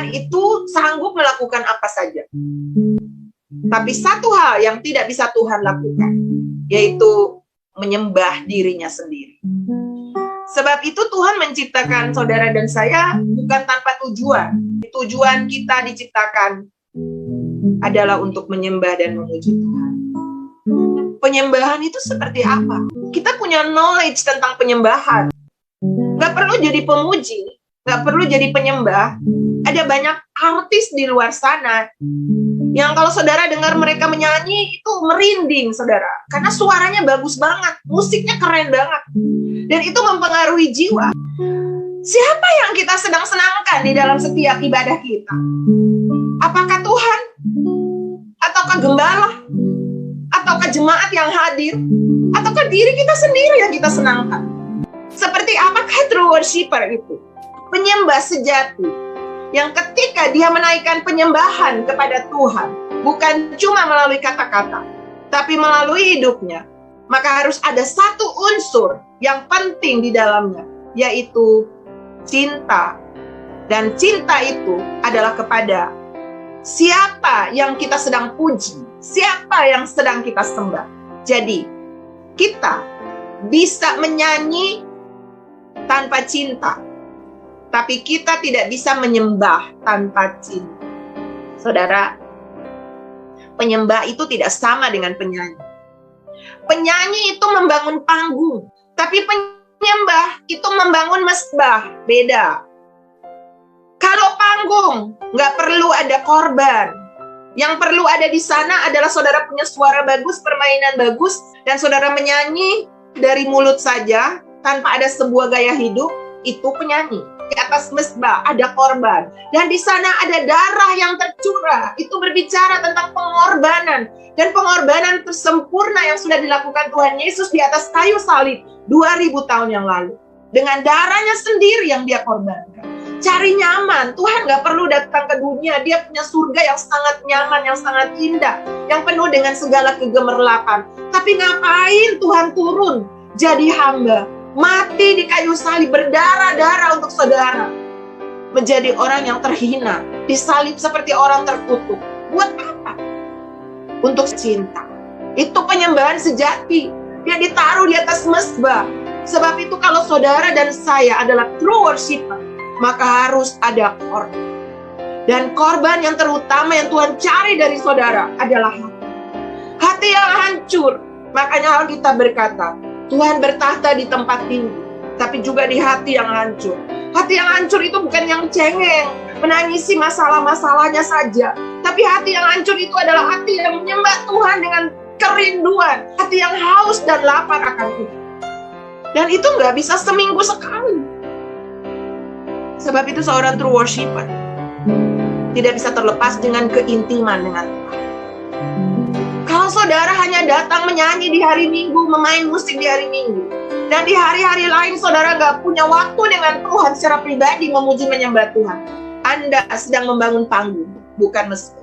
Tuhan itu sanggup melakukan apa saja. Tapi satu hal yang tidak bisa Tuhan lakukan, yaitu menyembah dirinya sendiri. Sebab itu Tuhan menciptakan saudara dan saya bukan tanpa tujuan. Tujuan kita diciptakan adalah untuk menyembah dan memuji Tuhan. Penyembahan itu seperti apa? Kita punya knowledge tentang penyembahan. Gak perlu jadi pemuji, gak perlu jadi penyembah. Ada banyak artis di luar sana yang kalau saudara dengar mereka menyanyi itu merinding, saudara. Karena suaranya bagus banget, musiknya keren banget. Dan itu mempengaruhi jiwa. Siapa yang kita sedang senangkan di dalam setiap ibadah kita? Apakah Tuhan? Ataukah gembala? Ataukah jemaat yang hadir? Ataukah diri kita sendiri yang kita senangkan? Seperti apakah true worshiper itu? Penyembah sejati. Yang ketika dia menaikkan penyembahan kepada Tuhan, bukan cuma melalui kata-kata, tapi melalui hidupnya, maka harus ada satu unsur yang penting di dalamnya, yaitu cinta. Dan cinta itu adalah kepada siapa yang kita sedang puji, siapa yang sedang kita sembah. Jadi, kita bisa menyanyi tanpa cinta, tapi kita tidak bisa menyembah tanpa cinta. Saudara, penyembah itu tidak sama dengan penyanyi. Penyanyi itu membangun panggung, tapi penyembah itu membangun mesbah. Beda. Kalau panggung, nggak perlu ada korban. Yang perlu ada di sana adalah saudara punya suara bagus, permainan bagus, dan saudara menyanyi dari mulut saja, tanpa ada sebuah gaya hidup, itu penyanyi. Di atas mesbah ada korban, dan di sana ada darah yang tercurah. Itu berbicara tentang pengorbanan, dan pengorbanan tersempurna yang sudah dilakukan Tuhan Yesus di atas kayu salib 2000 tahun yang lalu. Dengan darahnya sendiri yang dia korbankan. Cari nyaman, Tuhan gak perlu datang ke dunia. Dia punya surga yang sangat nyaman, yang sangat indah, yang penuh dengan segala kegemerlapan. Tapi ngapain Tuhan turun jadi hamba, mati di kayu salib, berdarah-darah untuk saudara, menjadi orang yang terhina, disalib seperti orang terkutuk? Buat apa? Untuk cinta. Itu penyembahan sejati. Dia ditaruh di atas mesbah. Sebab itu kalau saudara dan saya adalah true worshiper, maka harus ada korban. Dan korban yang terutama yang Tuhan cari dari saudara adalah hati. Hati yang hancur. Makanya Alkitab berkata, Tuhan bertahta di tempat tinggi, tapi juga di hati yang hancur. Hati yang hancur itu bukan yang cengeng, menangisi masalah-masalahnya saja. Tapi hati yang hancur itu adalah hati yang menyembah Tuhan dengan kerinduan. Hati yang haus dan lapar akan Tuhan. Dan itu nggak bisa seminggu sekali. Sebab itu seorang true worshiper tidak bisa terlepas dengan keintiman dengan Tuhan. Kalau saudara hanya datang menyanyi di hari Minggu, memain musik di hari Minggu, dan di hari-hari lain saudara gak punya waktu dengan Tuhan secara pribadi memuji menyembah Tuhan, Anda sedang membangun panggung, bukan mesbah.